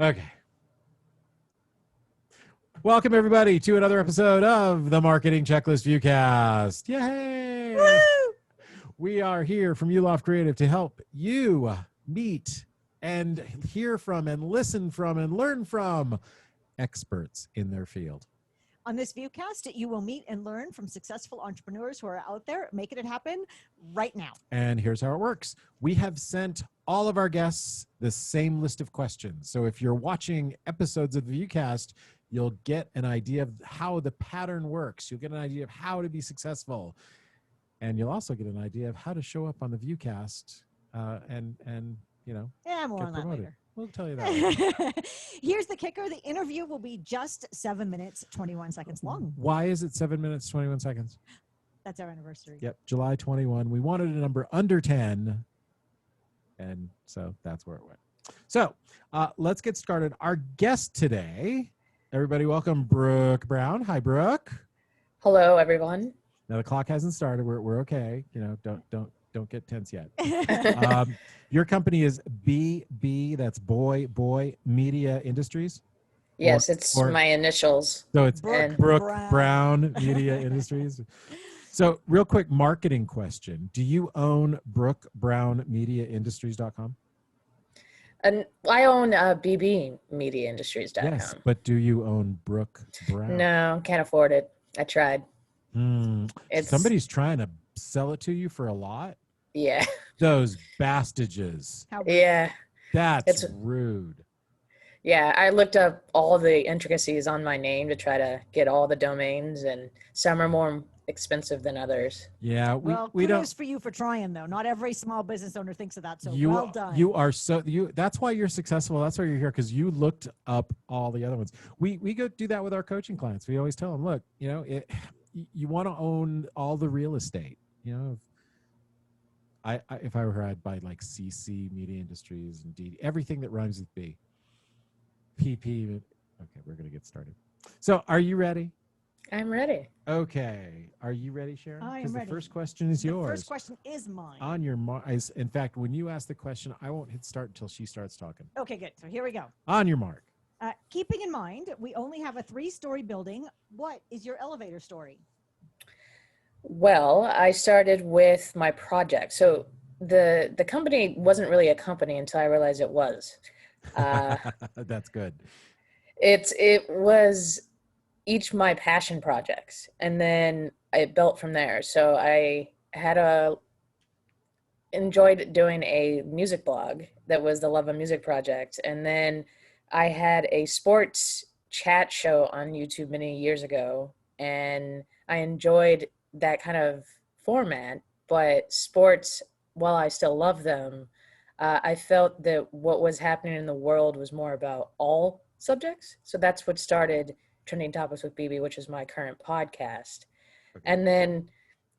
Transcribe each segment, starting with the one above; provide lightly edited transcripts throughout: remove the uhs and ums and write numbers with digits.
Okay. Welcome, everybody, to another episode of the Marketing Checklist Viewcast. Yay! Woo! We are here from Yuloff Creative to help you meet and hear from and listen from and learn from experts in their field. On this viewcast, you will meet and learn from successful entrepreneurs who are out there making it happen right now. And here's how it works. We have sent all of our guests the same list of questions. So if you're watching episodes of the viewcast, you'll get an idea of how the pattern works. You'll get an idea of how to be successful. And you'll also get an idea of how to show up on the viewcast and you know, Yeah, more get on that promoted. later. We'll tell you that later. Here's the kicker. The interview will be just 7 minutes, 21 seconds long. Why is it 7 minutes, 21 seconds? That's our anniversary. Yep, July 21. We wanted a number under 10. And so that's where it went. So let's get started. Our guest today, everybody welcome Brooke Brown. Hi, Brooke. Hello, everyone. Now the clock hasn't started. We're okay. You know, don't get tense yet. Your company is BB, that's Boy Media Industries? Yes, it's my initials. So it's Brooke Brooke Brown Media Industries. So real quick marketing question. Do you own BrookeBrownMediaIndustries.com? And I own bbmediaindustries.com. Yes, but do you own Brooke Brown? No, can't afford it. I tried. Somebody's trying to sell it to you for a lot? Yeah. Those bastages. Yeah. That's rude. Yeah, I looked up all the intricacies on my name to try to get all the domains, and some are more expensive than others. Yeah, we don't. Kudos for you for trying, though. Not every small business owner thinks of that, so well done. You are that's why you're successful. That's why you're here, because you looked up all the other ones. We go do that with our coaching clients. We always tell them, look, you know, you want to own all the real estate. You know, if I were her, I'd buy like CC Media Industries and DD, everything that rhymes with B. PP. Okay, we're gonna get started. So, are you ready? I'm ready. Okay. Are you ready, Sharon? I am Because the ready. first question is yours. The first question is mine. On your mark. In fact, when you ask the question, I won't hit start until she starts talking. Okay, good. So here we go. On your mark. Keeping in mind, we only have a 3-story building. What is your elevator story? Well, I started with my project. So the company wasn't really a company until I realized it was. That's good. It was each my passion projects, and then I built from there. So I had enjoyed doing a music blog that was the Love of Music project, and then I had a sports chat show on YouTube many years ago, and I enjoyed that kind of format. But sports, while I still love them, I felt that what was happening in the world was more about all subjects. So that's what started Trending Topics with BB, which is my current podcast. Okay. And then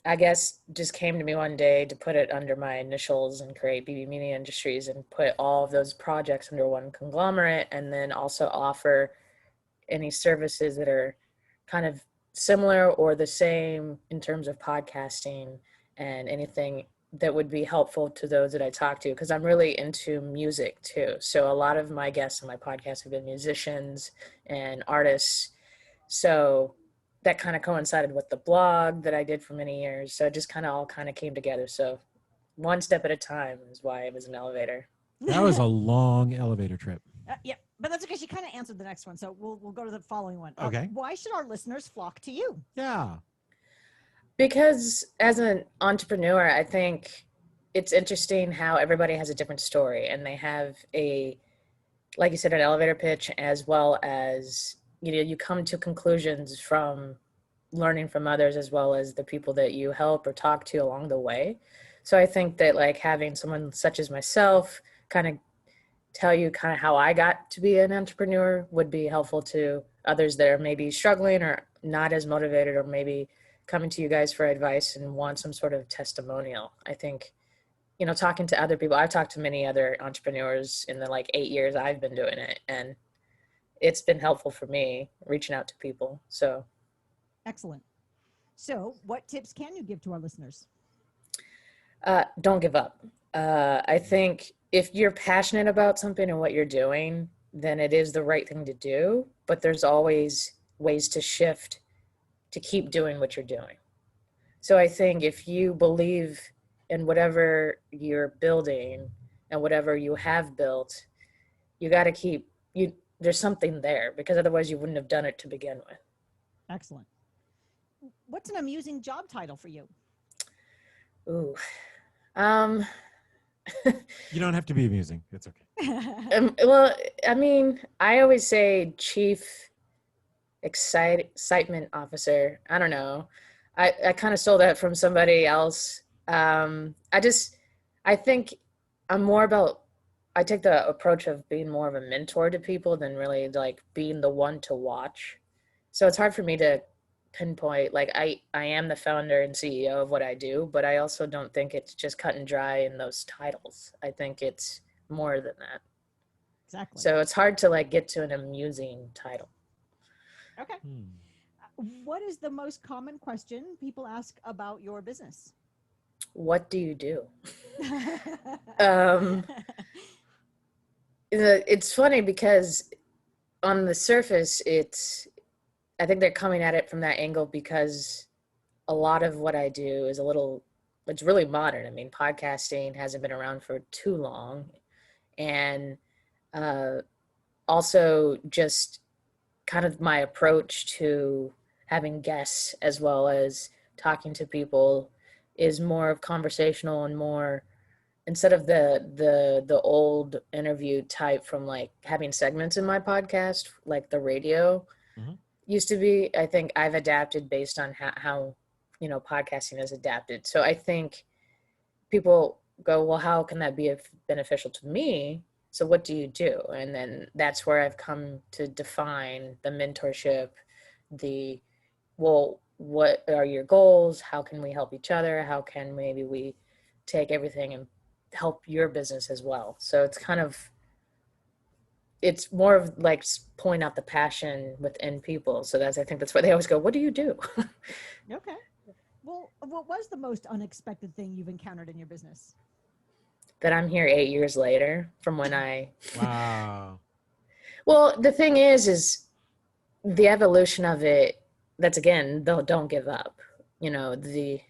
I guess just came to me one day to put it under my initials and create BB Media Industries and put all of those projects under one conglomerate, and then also offer any services that are kind of similar or the same in terms of podcasting and anything that would be helpful to those that I talk to, because I'm really into music too. So a lot of my guests on my podcast have been musicians and artists. So that kind of coincided with the blog that I did for many years. So it just all came together. So one step at a time is why it was an elevator. That was a long elevator trip. Yeah, but that's okay. She kind of answered the next one. So we'll go to the following one. Okay. Why should our listeners flock to you? Yeah. Because as an entrepreneur, I think it's interesting how everybody has a different story, and they have like you said, an elevator pitch, as well as, you know, you come to conclusions from learning from others, as well as the people that you help or talk to along the way. So I think that like having someone such as myself kind of tell you kind of how I got to be an entrepreneur would be helpful to others that are maybe struggling or not as motivated, or maybe coming to you guys for advice and want some sort of testimonial. I think, you know, talking to other people, I've talked to many other entrepreneurs in the like 8 years I've been doing it, and it's been helpful for me reaching out to people. So. Excellent. So what tips can you give to our listeners? Don't give up. I think if you're passionate about something and what you're doing, then it is the right thing to do. But there's always ways to shift to keep doing what you're doing. So I think if you believe in whatever you're building and whatever you have built, you got to keep you. There's something there, because otherwise you wouldn't have done it to begin with. Excellent. What's an amusing job title for you? Ooh, um, You don't have to be amusing. It's okay. well, I mean, I always say chief excitement officer. I don't know. I kind of stole that from somebody else. I think I'm more about, I take the approach of being more of a mentor to people than really like being the one to watch. So it's hard for me to pinpoint, like I am the founder and CEO of what I do, but I also don't think it's just cut and dry in those titles. I think it's more than that. Exactly. So it's hard to like get to an amusing title. Okay. What is the most common question people ask about your business? What do you do? It's funny because on the surface, I think they're coming at it from that angle because a lot of what I do is it's really modern. I mean, podcasting hasn't been around for too long. And also just kind of my approach to having guests as well as talking to people is more of conversational and more, instead of the old interview type from like having segments in my podcast, like the radio used to be. I think I've adapted based on how podcasting has adapted. So I think people go, well, how can that be beneficial to me? So what do you do? And then that's where I've come to define the mentorship, what are your goals? How can we help each other? How can maybe we take everything and help your business as well? So it's more of like point out the passion within people. So I think that's why they always go, what do you do? Okay. Well, what was the most unexpected thing you've encountered in your business? That I'm here 8 years later from when Wow. Well, the thing is the evolution of it. That's again, don't give up. The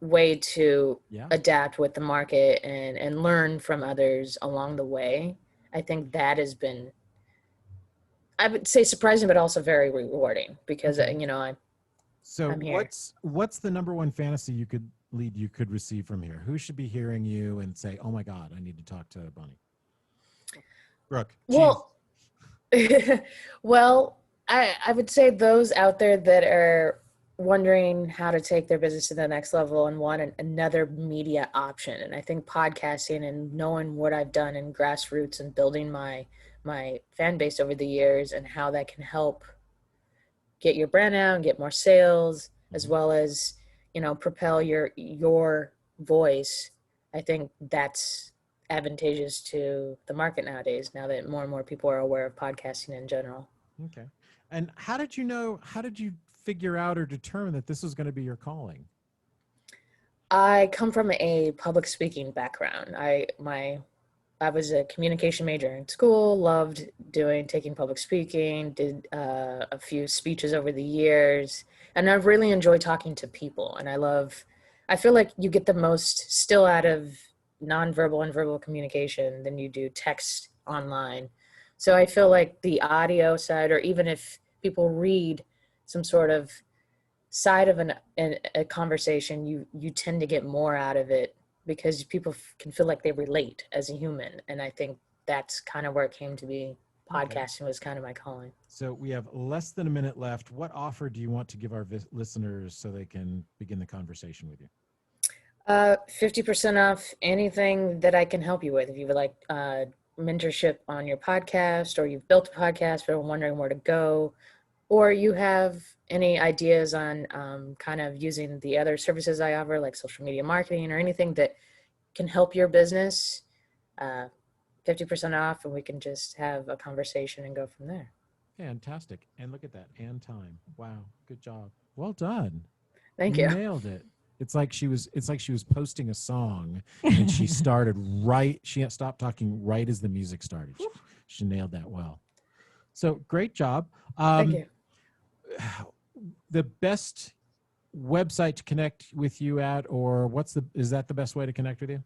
way to adapt with the market and learn from others along the way. I think that has been, I would say, surprising, but also very rewarding because So I'm here. what's the number one fantasy you could receive from here? Who should be hearing you and say, "Oh my God, I need to talk to Bonnie"? Brooke. Well, well, I would say those out there that are wondering how to take their business to the next level and want another media option. And I think podcasting and knowing what I've done in grassroots and building my fan base over the years and how that can help get your brand out and get more sales, as well as, propel your voice. I think that's advantageous to the market nowadays, now that more and more people are aware of podcasting in general. Okay. And how did you figure out or determine that this was going to be your calling? I come from a public speaking background. I was a communication major in school, loved taking public speaking, did a few speeches over the years, and I really enjoy talking to people. And I feel like you get the most still out of nonverbal and verbal communication than you do text online. So I feel like the audio side, or even if people read some sort of side of a conversation, you tend to get more out of it because people can feel like they relate as a human. And I think that's kind of where it came to be. Podcasting was kind of my calling. So we have less than a minute left. What offer do you want to give our listeners so they can begin the conversation with you? 50% off anything that I can help you with. If you would like mentorship on your podcast, or you've built a podcast but are wondering where to go, or you have any ideas on kind of using the other services I offer, like social media marketing or anything that can help your business, 50% off, and we can just have a conversation and go from there. Fantastic. And look at that. And time. Wow. Good job. Well done. Thank you. Nailed it. It's like she was posting a song and she started right. She stopped talking right as the music started. She nailed that well. So great job. Thank you. The best website to connect with you at, or is that the best way to connect with you?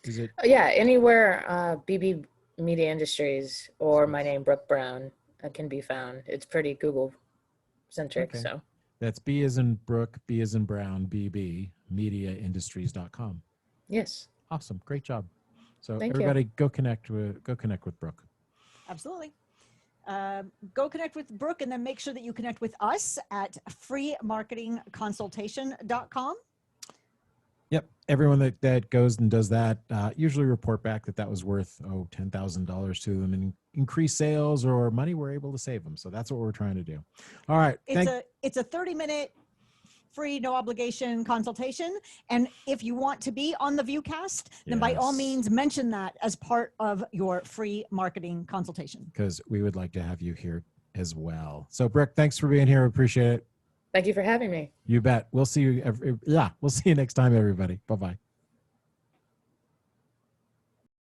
Is it? Yeah, anywhere BB Media Industries or my name, Brooke Brown, can be found. It's pretty Google centric. Okay. So That's B as in Brooke, B as in Brown, BB, mediaindustries.com. yes. Awesome. Great job. So Thank everybody go connect with Brooke. Absolutely. Go connect with Brooke, and then make sure that you connect with us at freemarketingconsultation.com. Yep. Everyone that goes and does that usually report back that was worth $10,000 to them and increase sales or money we're able to save them. So that's what we're trying to do. All right. It's a 30-minute free, no obligation consultation. And if you want to be on the Viewcast, then by all means mention that as part of your free marketing consultation. Because we would like to have you here as well. So Brooke, thanks for being here. Appreciate it. Thank you for having me. You bet. We'll see you. We'll see you next time, everybody. Bye-bye.